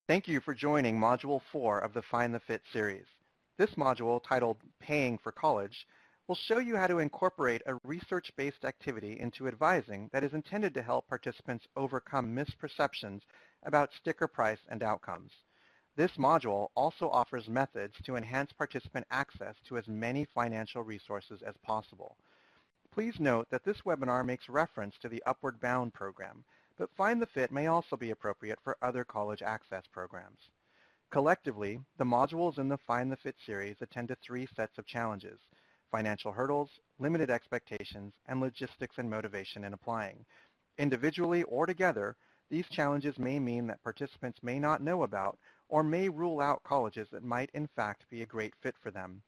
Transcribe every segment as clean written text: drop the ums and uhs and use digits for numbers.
Thank you for joining Module 4 of the Find the Fit series. This module, titled Paying for College, will show you how to incorporate a research-based activity into advising that is intended to help participants overcome misperceptions about sticker price and outcomes. This module also offers methods to enhance participant access to as many financial resources as possible. Please note that this webinar makes reference to the Upward Bound program, but Find the Fit may also be appropriate for other college access programs. Collectively, the modules in the Find the Fit series attend to three sets of challenges: financial hurdles, limited expectations, and logistics and motivation in applying. Individually or together, these challenges may mean that participants may not know about or may rule out colleges that might in fact be a great fit for them.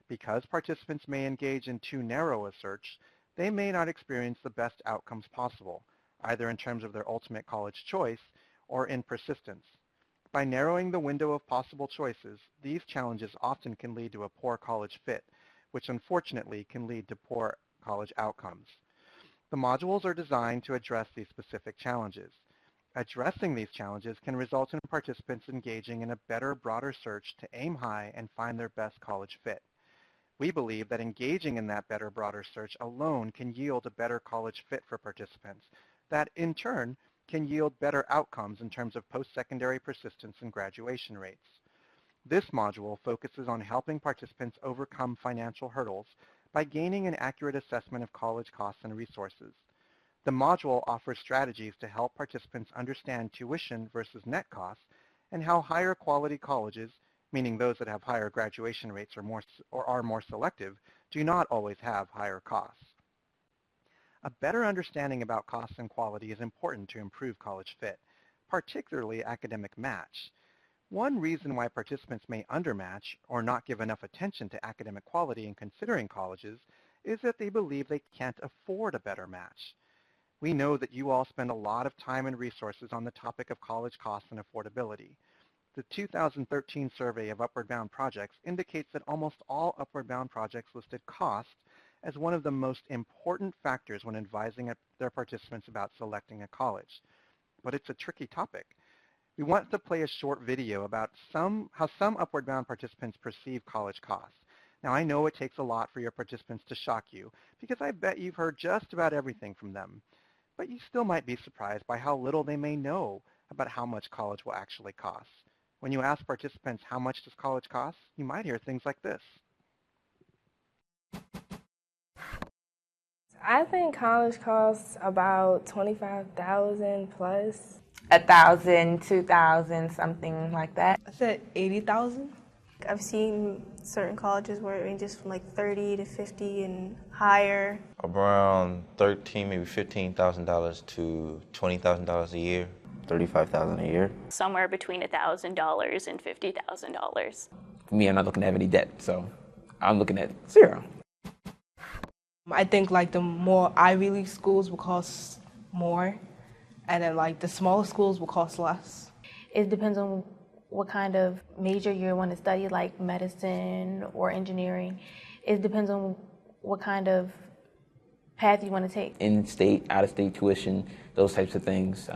Because participants may engage in too narrow a search, they may not experience the best outcomes possible, either in terms of their ultimate college choice or in persistence. By narrowing the window of possible choices, these challenges often can lead to a poor college fit, which unfortunately can lead to poor college outcomes. The modules are designed to address these specific challenges. Addressing these challenges can result in participants engaging in a better, broader search to aim high and find their best college fit. We believe that engaging in that better, broader search alone can yield a better college fit for participants, that in turn can yield better outcomes in terms of post-secondary persistence and graduation rates. This module focuses on helping participants overcome financial hurdles by gaining an accurate assessment of college costs and resources. The module offers strategies to help participants understand tuition versus net costs and how higher quality colleges, meaning those that have higher graduation rates or are more selective, do not always have higher costs. A better understanding about costs and quality is important to improve college fit, particularly academic match. One reason why participants may undermatch or not give enough attention to academic quality in considering colleges is that they believe they can't afford a better match. We know that you all spend a lot of time and resources on the topic of college costs and affordability. The 2013 survey of Upward Bound projects indicates that almost all Upward Bound projects listed cost as one of the most important factors when advising their participants about selecting a college. But it's a tricky topic. We want to play a short video about how some Upward Bound participants perceive college costs. Now, I know it takes a lot for your participants to shock you, because I bet you've heard just about everything from them. But you still might be surprised by how little they may know about how much college will actually cost. When you ask participants how much does college cost, you might hear things like this. I think college costs about 25,000 plus. 1,000, 2,000, something like that. I said 80,000. I've seen certain colleges where it ranges from like 30 to 50 and higher. Around $13,000, maybe $15,000 to $20,000 a year. $35,000 a year. Somewhere between $1,000 and $50,000. For me, I'm not looking to have any debt, so I'm looking at zero. I think like the more Ivy League schools will cost more, and then like the smaller schools will cost less. It depends on what kind of major you want to study, like medicine or engineering. It depends on what kind of path you want to take. In-state, out-of-state tuition, those types of things.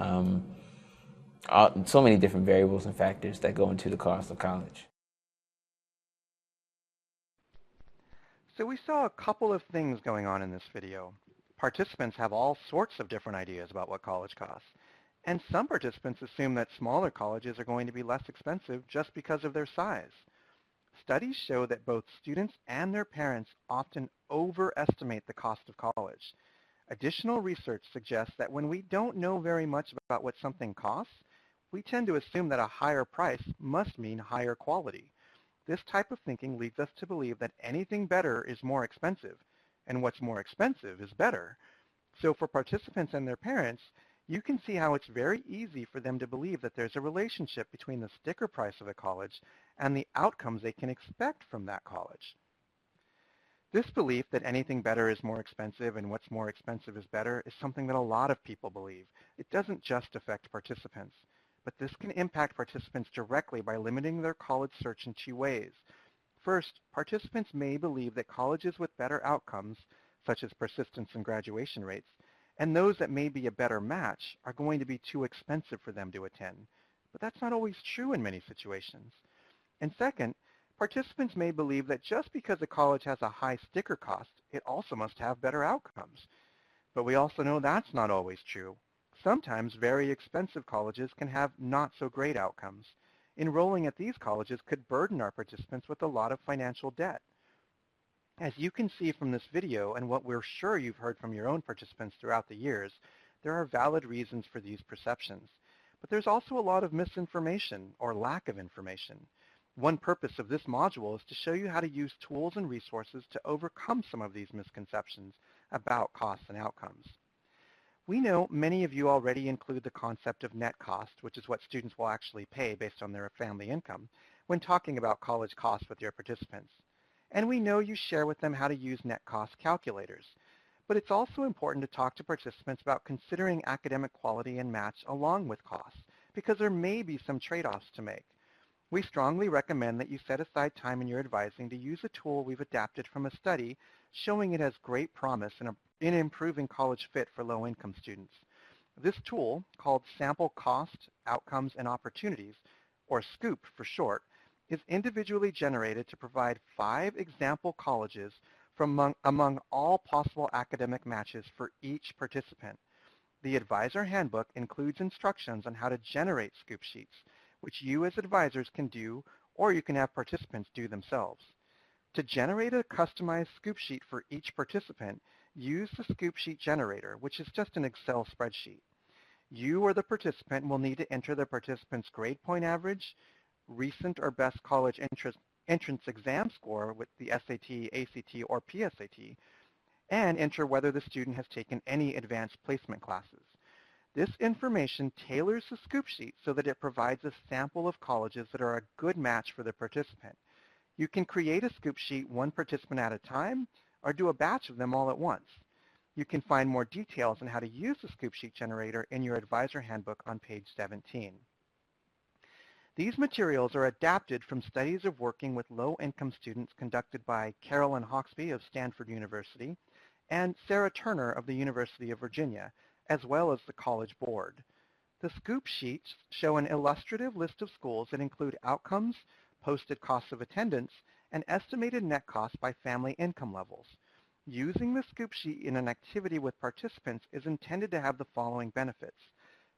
So many different variables and factors that go into the cost of college. So we saw a couple of things going on in this video. Participants have all sorts of different ideas about what college costs. And some participants assume that smaller colleges are going to be less expensive just because of their size. Studies show that both students and their parents often overestimate the cost of college. Additional research suggests that when we don't know very much about what something costs, we tend to assume that a higher price must mean higher quality. This type of thinking leads us to believe that anything better is more expensive, and what's more expensive is better. So for participants and their parents, you can see how it's very easy for them to believe that there's a relationship between the sticker price of a college and the outcomes they can expect from that college. This belief that anything better is more expensive and what's more expensive is better is something that a lot of people believe. It doesn't just affect participants, but this can impact participants directly by limiting their college search in two ways. First, participants may believe that colleges with better outcomes, such as persistence and graduation rates, and those that may be a better match are going to be too expensive for them to attend. but that's not always true in many situations. And second, participants may believe that just because a college has a high sticker cost, it also must have better outcomes. But we also know that's not always true. Sometimes very expensive colleges can have not so great outcomes. Enrolling at these colleges could burden our participants with a lot of financial debt. As you can see from this video and what we're sure you've heard from your own participants throughout the years, there are valid reasons for these perceptions. But there's also a lot of misinformation or lack of information. One purpose of this module is to show you how to use tools and resources to overcome some of these misconceptions about costs and outcomes. We know many of you already include the concept of net cost, which is what students will actually pay based on their family income, when talking about college costs with your participants. And we know you share with them how to use net cost calculators. But it's also important to talk to participants about considering academic quality and match along with costs, because there may be some trade-offs to make. We strongly recommend that you set aside time in your advising to use a tool we've adapted from a study showing it has great promise in improving college fit for low-income students. This tool, called Sample Cost, Outcomes, and Opportunities, or SCOOP for short, is individually generated to provide 5 example colleges from among all possible academic matches for each participant. The Advisor Handbook includes instructions on how to generate SCOOP sheets, which you as advisors can do, or you can have participants do themselves. To generate a customized SCOOP sheet for each participant, use the SCOOP sheet generator, which is just an Excel spreadsheet. You or the participant will need to enter the participant's grade point average, recent or best college entrance exam score with the SAT, ACT, or PSAT, and enter whether the student has taken any advanced placement classes. This information tailors the SCOOP sheet so that it provides a sample of colleges that are a good match for the participant. You can create a SCOOP sheet one participant at a time, or do a batch of them all at once. You can find more details on how to use the SCOOP sheet generator in your Advisor Handbook on page 17. These materials are adapted from studies of working with low-income students conducted by Carolyn Hawksby of Stanford University and Sarah Turner of the University of Virginia, as well as the College Board. The SCOOP sheets show an illustrative list of schools that include outcomes, posted costs of attendance, and estimated net costs by family income levels. Using the SCOOP sheet in an activity with participants is intended to have the following benefits.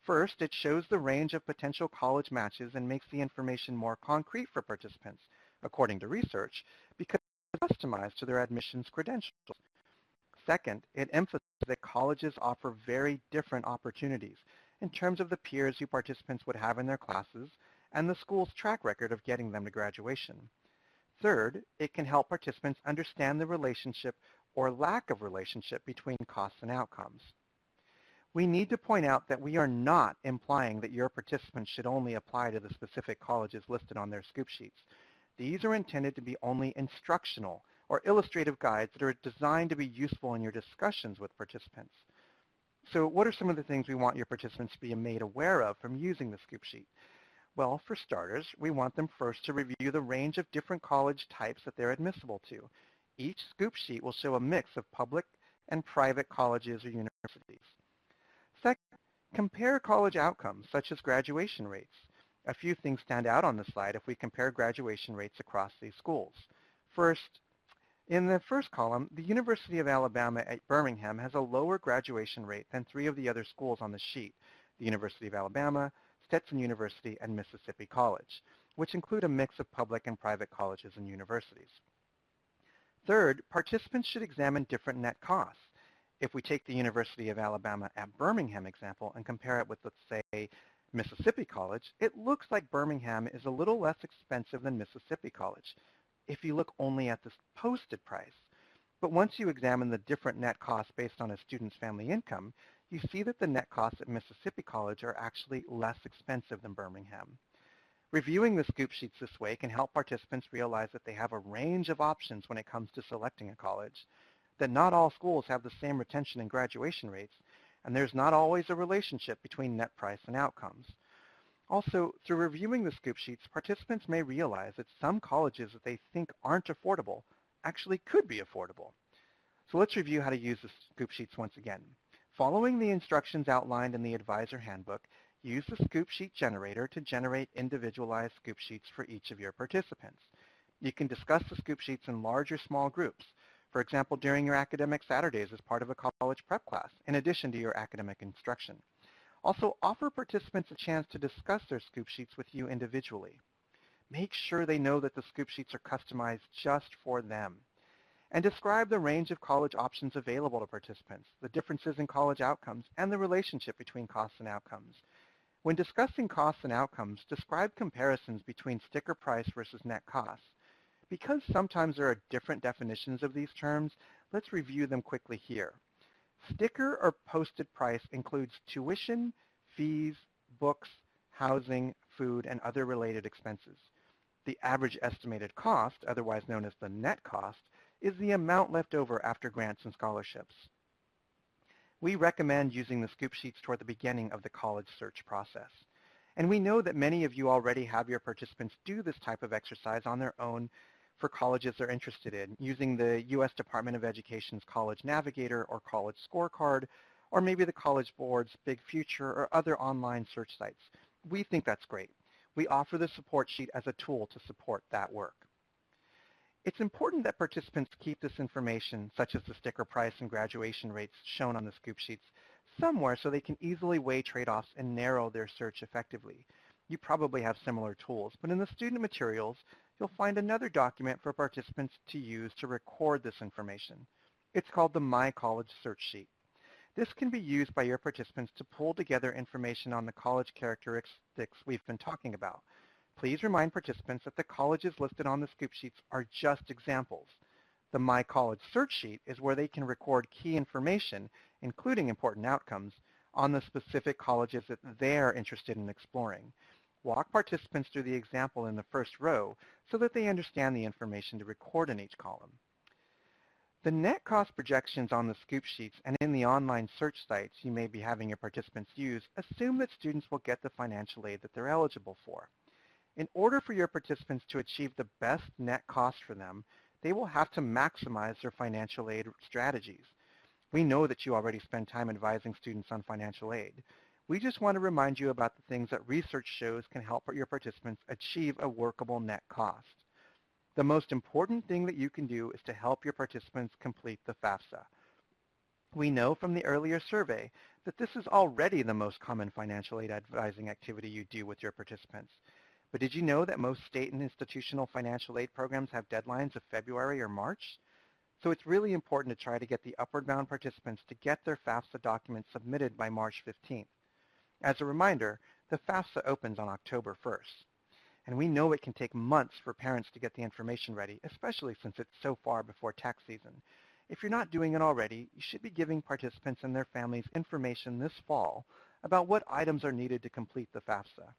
First, it shows the range of potential college matches and makes the information more concrete for participants, according to research, because it's customized to their admissions credentials. Second, it emphasizes that colleges offer very different opportunities in terms of the peers who participants would have in their classes and the school's track record of getting them to graduation. Third, it can help participants understand the relationship or lack of relationship between costs and outcomes. We need to point out that we are not implying that your participants should only apply to the specific colleges listed on their SCOOP sheets. These are intended to be only instructional or illustrative guides that are designed to be useful in your discussions with participants. So what are some of the things we want your participants to be made aware of from using the SCOOP sheet? Well, for starters, we want them first to review the range of different college types that they're admissible to. Each SCOOP sheet will show a mix of public and private colleges or universities. Second, compare college outcomes, such as graduation rates. A few things stand out on the slide if we compare graduation rates across these schools. First, in the first column, the University of Alabama at Birmingham has a lower graduation rate than 3 of the other schools on the sheet, the University of Alabama, Stetson University, and Mississippi College, which include a mix of public and private colleges and universities. Third, participants should examine different net costs. If we take the University of Alabama at Birmingham example and compare it with, let's say, Mississippi College, it looks like Birmingham is a little less expensive than Mississippi College if you look only at the posted price. But once you examine the different net costs based on a student's family income, you see that the net costs at Mississippi College are actually less expensive than Birmingham. Reviewing the SCOOP sheets this way can help participants realize that they have a range of options when it comes to selecting a college, that not all schools have the same retention and graduation rates, and there's not always a relationship between net price and outcomes. Also, through reviewing the SCOOP sheets, participants may realize that some colleges that they think aren't affordable actually could be affordable. So let's review how to use the SCOOP sheets once again. Following the instructions outlined in the Advisor Handbook, Use the scoop sheet generator to generate individualized scoop sheets for each of your participants. You can discuss the scoop sheets in large or small groups. For example, during your academic Saturdays as part of a college prep class, in addition to your academic instruction. Also, offer participants a chance to discuss their scoop sheets with you individually. Make sure they know that the scoop sheets are customized just for them. And describe the range of college options available to participants, the differences in college outcomes, and the relationship between costs and outcomes. When discussing costs and outcomes, describe comparisons between sticker price versus net costs. Because sometimes there are different definitions of these terms, let's review them quickly here. Sticker or posted price includes tuition, fees, books, housing, food, and other related expenses. The average estimated cost, otherwise known as the net cost, is the amount left over after grants and scholarships. We recommend using the scoop sheets toward the beginning of the college search process. And we know that many of you already have your participants do this type of exercise on their own for colleges they're interested in, using the U.S. Department of Education's College Navigator or College Scorecard, or maybe the College Board's Big Future or other online search sites. We think that's great. We offer the support sheet as a tool to support that work. It's important that participants keep this information, such as the sticker price and graduation rates shown on the scoop sheets, somewhere so they can easily weigh trade-offs and narrow their search effectively. You probably have similar tools, but in the student materials, you'll find another document for participants to use to record this information. It's called the My College Search Sheet. This can be used by your participants to pull together information on the college characteristics we've been talking about. Please remind participants that the colleges listed on the scoop sheets are just examples. The My College Search Sheet is where they can record key information, including important outcomes, on the specific colleges that they're interested in exploring. Walk participants through the example in the first row so that they understand the information to record in each column. The net cost projections on the scoop sheets and in the online search sites you may be having your participants use assume that students will get the financial aid that they're eligible for. In order for your participants to achieve the best net cost for them, they will have to maximize their financial aid strategies. We know that you already spend time advising students on financial aid. We just want to remind you about the things that research shows can help your participants achieve a workable net cost. The most important thing that you can do is to help your participants complete the FAFSA. We know from the earlier survey that this is already the most common financial aid advising activity you do with your participants. But did you know that most state and institutional financial aid programs have deadlines of February or March? So it's really important to try to get the upward bound participants to get their FAFSA documents submitted by March 15th. As a reminder, the FAFSA opens on October 1st. And we know it can take months for parents to get the information ready, especially since it's so far before tax season. If you're not doing it already, you should be giving participants and their families information this fall about what items are needed to complete the FAFSA.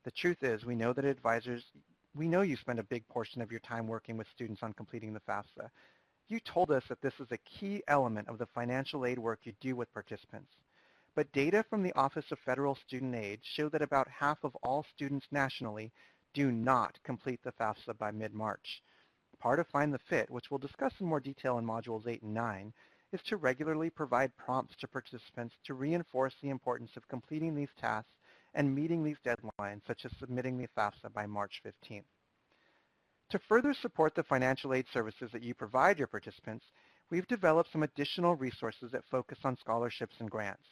The truth is, we know you spend a big portion of your time working with students on completing the FAFSA. You told us that this is a key element of the financial aid work you do with participants. But data from the Office of Federal Student Aid show that about half of all students nationally do not complete the FAFSA by mid-March. Part of Find the Fit, which we'll discuss in more detail in Modules 8 and 9, is to regularly provide prompts to participants to reinforce the importance of completing these tasks and meeting these deadlines, such as submitting the FAFSA by March 15th. To further support the financial aid services that you provide your participants, we've developed some additional resources that focus on scholarships and grants.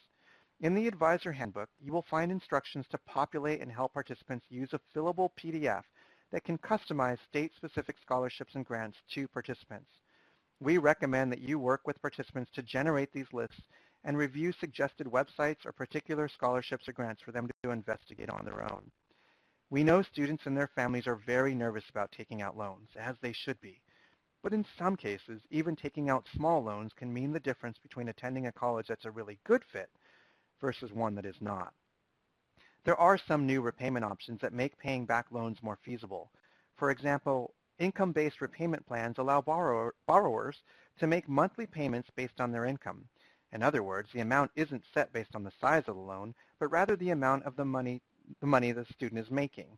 In the Advisor Handbook, you will find instructions to populate and help participants use a fillable PDF that can customize state-specific scholarships and grants to participants. We recommend that you work with participants to generate these lists and review suggested websites or particular scholarships or grants for them to investigate on their own. We know students and their families are very nervous about taking out loans, as they should be. But in some cases, even taking out small loans can mean the difference between attending a college that's a really good fit versus one that is not. There are some new repayment options that make paying back loans more feasible. For example, income-based repayment plans allow borrowers to make monthly payments based on their income. In other words, the amount isn't set based on the size of the loan, but rather the amount of the money the student is making.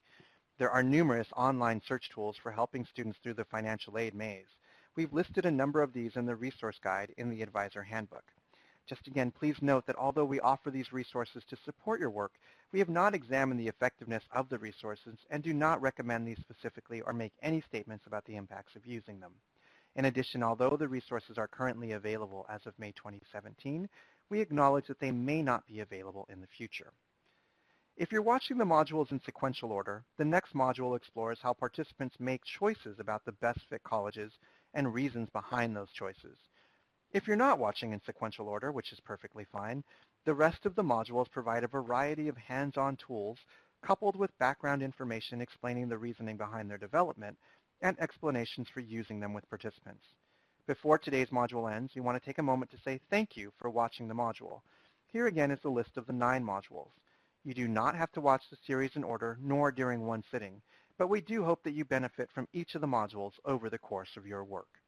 There are numerous online search tools for helping students through the financial aid maze. We've listed a number of these in the resource guide in the Advisor Handbook. Just again, please note that although we offer these resources to support your work, we have not examined the effectiveness of the resources and do not recommend these specifically or make any statements about the impacts of using them. In addition, although the resources are currently available as of May 2017, we acknowledge that they may not be available in the future. If you're watching the modules in sequential order, the next module explores how participants make choices about the best fit colleges and reasons behind those choices. If you're not watching in sequential order, which is perfectly fine, the rest of the modules provide a variety of hands-on tools coupled with background information explaining the reasoning behind their development and explanations for using them with participants. Before today's module ends, we want to take a moment to say thank you for watching the module. Here again is the list of the 9 modules. You do not have to watch the series in order, nor during one sitting, but we do hope that you benefit from each of the modules over the course of your work.